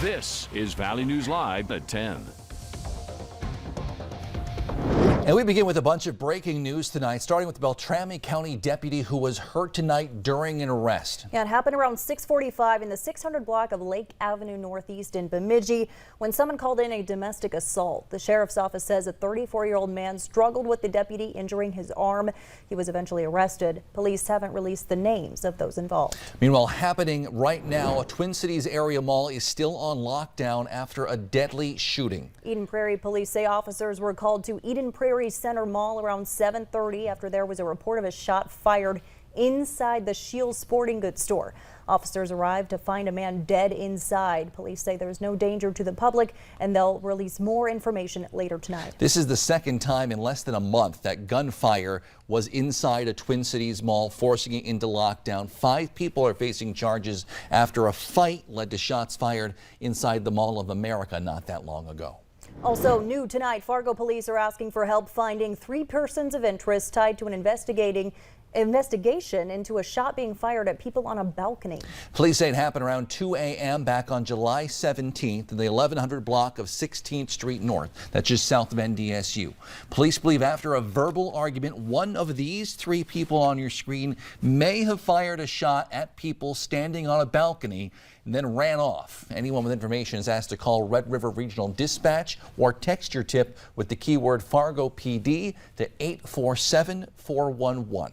This is Valley News Live at 10. And we begin with a bunch of breaking news tonight, starting with the Beltrami County deputy who was hurt tonight during an arrest. Yeah, it happened around 6:45 in the 600 block of Lake Avenue Northeast in Bemidji when someone called in a domestic assault. The sheriff's office says a 34-year-old man struggled with the deputy, injuring his arm. He was eventually arrested. Police haven't released the names of those involved. Meanwhile, happening right now, a Twin Cities area mall is still on lockdown after a deadly shooting. Eden Prairie police say officers were called to Eden Prairie Center Mall around 7:30 after there was a report of a shot fired inside the Shields Sporting Goods store. Officers arrived to find a man dead inside. Police say there's no danger to the public and they'll release more information later tonight. This is the second time in less than a month that gunfire was inside a Twin Cities mall, forcing it into lockdown. 5 people are facing charges after a fight led to shots fired inside the Mall of America not that long ago. Also new tonight, Fargo police are asking for help finding 3 persons of interest tied to an investigation into a shot being fired at people on a balcony. Police say it happened around 2 a.m. back on July 17th in the 1100 block of 16th Street North. That's just south of NDSU. Police believe after a verbal argument, one of these 3 people on your screen may have fired a shot at people standing on a balcony and then ran off. Anyone with information is asked to call Red River Regional Dispatch or text your tip with the keyword Fargo PD to 847-411.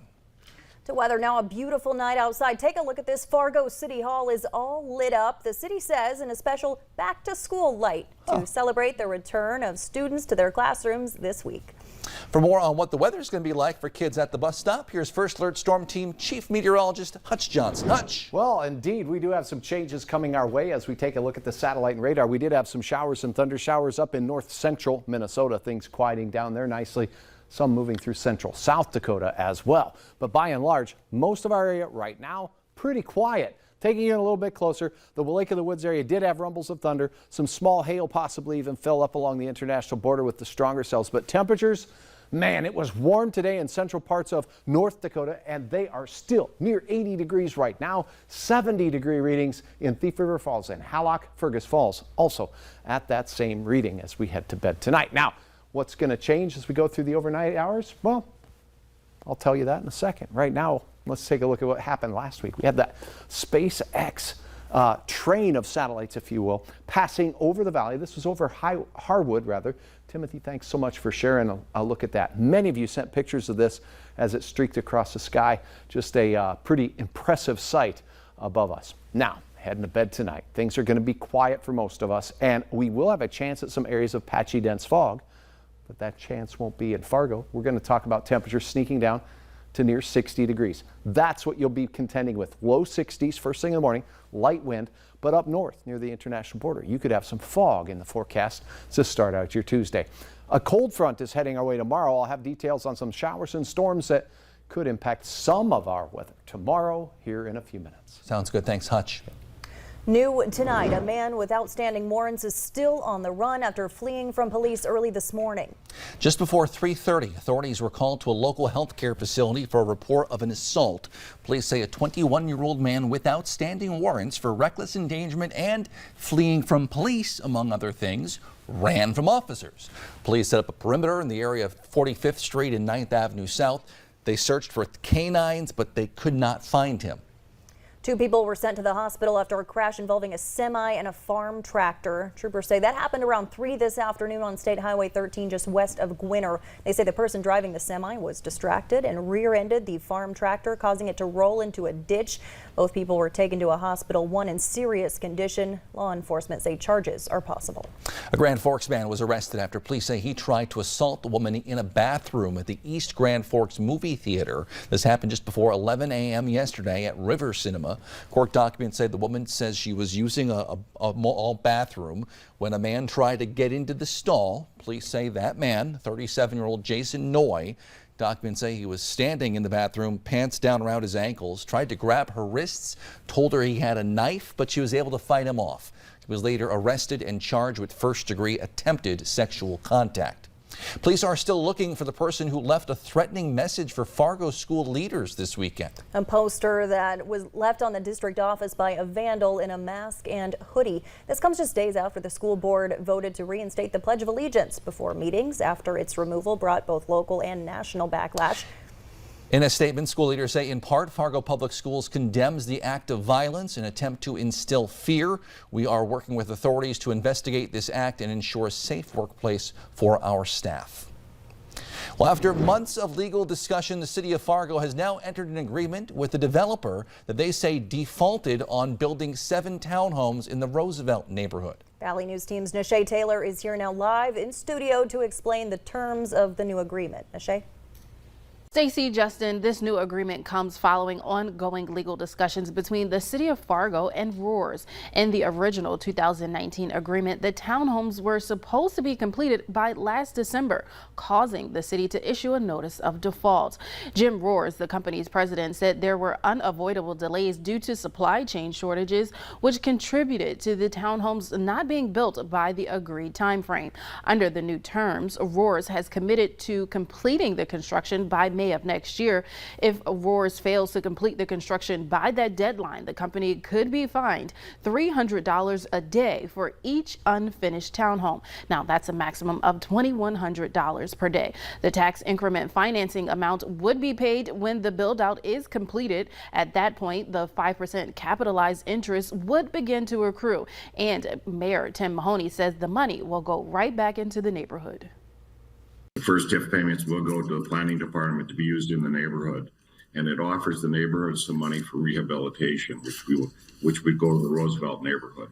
To weather now, a beautiful night outside. Take a look at this. Fargo City Hall is all lit up. The city says in a special back to school light to celebrate the return of students to their classrooms this week. For more on what the weather is going to be like for kids at the bus stop, here's First Alert Storm Team Chief Meteorologist Hutch Johnson. Hutch. Well, indeed, we do have some changes coming our way as we take a look at the satellite and radar. We did have some showers and thunder showers up in north central Minnesota. Things quieting down there nicely. Some moving through central South Dakota as well. But by and large, most of our area right now, pretty quiet. Taking you in a little bit closer, the Lake of the Woods area did have rumbles of thunder. Some small hail possibly even fell up along the international border with the stronger cells. But temperatures, man, it was warm today in central parts of North Dakota, and they are still near 80 degrees right now. 70-degree readings in Thief River Falls and Hallock, Fergus Falls, also at that same reading as we head to bed tonight. Now, what's going to change as we go through the overnight hours? Well, I'll tell you that in a second. Right now, let's take a look at what happened last week. We had that SpaceX train of satellites, if you will, passing over the valley. This was over Harwood, rather. Timothy, thanks so much for sharing a look at that. Many of you sent pictures of this as it streaked across the sky. Just a pretty impressive sight above us. Now, heading to bed tonight. Things are going to be quiet for most of us, and we will have a chance at some areas of patchy, dense fog. But that chance won't be in Fargo. We're going to talk about temperatures sneaking down to near 60 degrees. That's what you'll be contending with. Low 60s first thing in the morning, light wind, but up north near the international border, you could have some fog in the forecast to start out your Tuesday. A cold front is heading our way tomorrow. I'll have details on some showers and storms that could impact some of our weather tomorrow here in a few minutes. Sounds good. Thanks, Hutch. New tonight, a man with outstanding warrants is still on the run after fleeing from police early this morning. Just before 3:30, authorities were called to a local health care facility for a report of an assault. Police say a 21-year-old man with outstanding warrants for reckless endangerment and fleeing from police, among other things, ran from officers. Police set up a perimeter in the area of 45th Street and 9th Avenue South. They searched for canines, but they could not find him. 2 people were sent to the hospital after a crash involving a semi and a farm tractor. Troopers say that happened around 3 this afternoon on State Highway 13 just west of Gwinner. They say the person driving the semi was distracted and rear-ended the farm tractor, causing it to roll into a ditch. Both people were taken to a hospital, one in serious condition. Law enforcement say charges are possible. A Grand Forks man was arrested after police say he tried to assault the woman in a bathroom at the East Grand Forks movie theater. This happened just before 11 a.m. yesterday at River Cinema. Court documents say the woman says she was using a mall bathroom when a man tried to get into the stall. Police say that man, 37-year-old Jason Noy, documents say he was standing in the bathroom, pants down around his ankles, tried to grab her wrists, told her he had a knife, but she was able to fight him off. He was later arrested and charged with first-degree attempted sexual contact. Police are still looking for the person who left a threatening message for Fargo school leaders this weekend. A poster that was left on the district office by a vandal in a mask and hoodie. This comes just days after the school board voted to reinstate the Pledge of Allegiance before meetings after its removal brought both local and national backlash. In a statement, school leaders say in part Fargo Public Schools condemns the act of violence, an attempt to instill fear. We are working with authorities to investigate this act and ensure a safe workplace for our staff. Well, after months of legal discussion, the city of Fargo has now entered an agreement with the developer that they say defaulted on building 7 townhomes in the Roosevelt neighborhood. Valley News Team's Nashay Taylor is here now live in studio to explain the terms of the new agreement. Nashay? Stacy, Justin, this new agreement comes following ongoing legal discussions between the city of Fargo and Roars. In the original 2019 agreement, the townhomes were supposed to be completed by last December, causing the city to issue a notice of default. Jim Roars, the company's president, said there were unavoidable delays due to supply chain shortages, which contributed to the townhomes not being built by the agreed time frame. Under the new terms, Roars has committed to completing the construction by May of next year. If Roars fails to complete the construction by that deadline, the company could be fined $300 a day for each unfinished townhome. Now, that's a maximum of $2,100 per day. The tax increment financing amount would be paid when the build out is completed. At that point, the 5% capitalized interest would begin to accrue. And Mayor Tim Mahoney says the money will go right back into the neighborhood. The first TIF payments will go to the planning department to be used in the neighborhood, and it offers the neighborhood some money for rehabilitation, which would go to the Roosevelt neighborhood.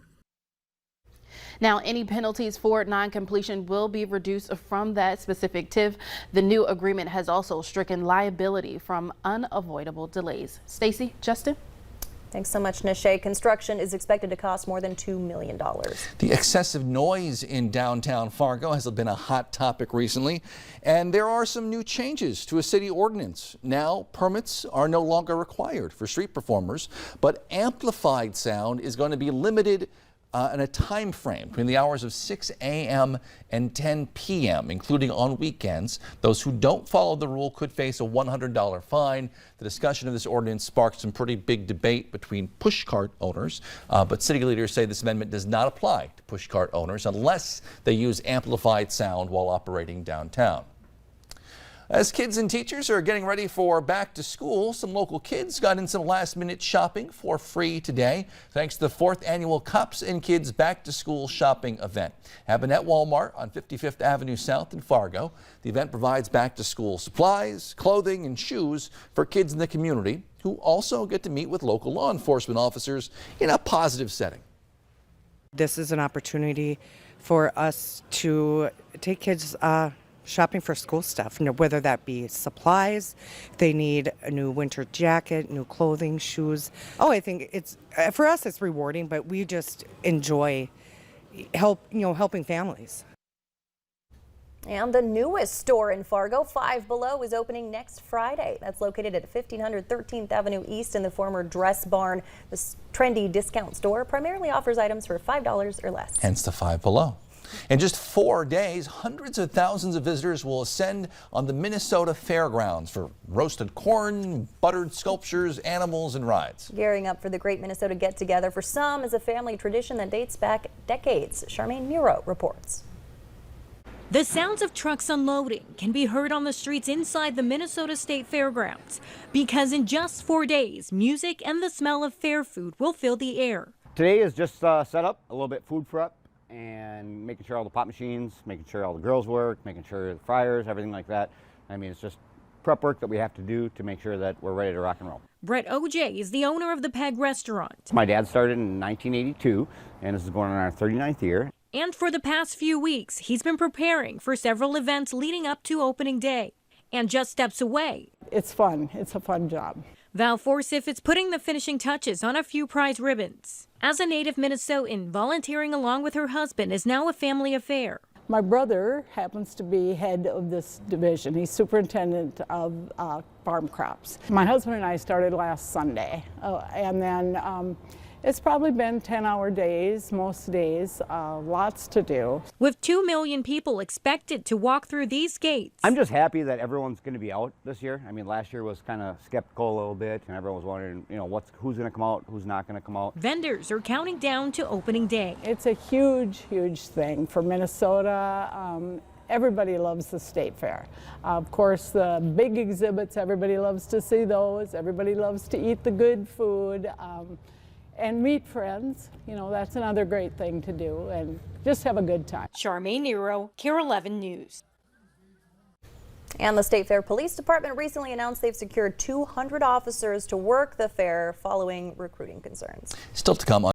Now, any penalties for non-completion will be reduced from that specific TIF. The new agreement has also stricken liability from unavoidable delays. Stacy, Justin? Thanks so much, Nashay. Construction is expected to cost more than $2 million. The excessive noise in downtown Fargo has been a hot topic recently, and there are some new changes to a city ordinance. Now, permits are no longer required for street performers, but amplified sound is going to be limited in a time frame between the hours of 6 a.m. and 10 p.m., including on weekends. Those who don't follow the rule could face a $100 fine. The discussion of this ordinance sparked some pretty big debate between pushcart owners, but city leaders say this amendment does not apply to pushcart owners unless they use amplified sound while operating downtown. As kids and teachers are getting ready for back to school, some local kids got in some last-minute shopping for free today, thanks to the 4th annual Cops and Kids Back to School shopping event. Happened at Walmart on 55th Avenue South in Fargo. The event provides back to school supplies, clothing, and shoes for kids in the community who also get to meet with local law enforcement officers in a positive setting. This is an opportunity for us to take kids shopping for school stuff, whether that be supplies, if they need a new winter jacket, new clothing, shoes. Oh, I think it's, for us, it's rewarding, but we just enjoy helping families. And the newest store in Fargo, Five Below, is opening next Friday. That's located at 1500 13th Avenue East in the former Dress Barn. This trendy discount store primarily offers items for $5 or less. Hence the Five Below. In just 4 days, hundreds of thousands of visitors will ascend on the Minnesota Fairgrounds for roasted corn, buttered sculptures, animals, and rides. Gearing up for the Great Minnesota Get-Together for some is a family tradition that dates back decades. Charmaine Muro reports. The sounds of trucks unloading can be heard on the streets inside the Minnesota State Fairgrounds because in just 4 days, music and the smell of fair food will fill the air. Today is just set up, a little bit food prep, and making sure all the pop machines, making sure all the girls work, making sure the fryers, everything like that. I mean, it's just prep work that we have to do to make sure that we're ready to rock and roll. Brett OJ is the owner of the Peg restaurant. My dad started in 1982, and this is going on our 39th year. And for the past few weeks, he's been preparing for several events leading up to opening day. And just steps away, it's fun. It's a fun job. Val Forsyth is putting the finishing touches on a few prize ribbons. As a native Minnesotan, volunteering along with her husband is now a family affair. My brother happens to be head of this division. He's superintendent of farm crops. My husband and I started last Sunday, and then It's probably been 10-hour days, most days, lots to do. With 2 million people expected to walk through these gates, I'm just happy that everyone's going to be out this year. I mean, last year was kind of skeptical a little bit, and everyone was wondering, you know, who's going to come out, who's not going to come out. vendors are counting down to opening day. It's a huge, huge thing for Minnesota. Everybody loves the State Fair. Of course, the big exhibits, everybody loves to see those. Everybody loves to eat the good food. And meet friends, you know, that's another great thing to do, and just have a good time. Charmaine Nero, KARE 11 News. And the State Fair Police Department recently announced they've secured 200 officers to work the fair following recruiting concerns. Still to come on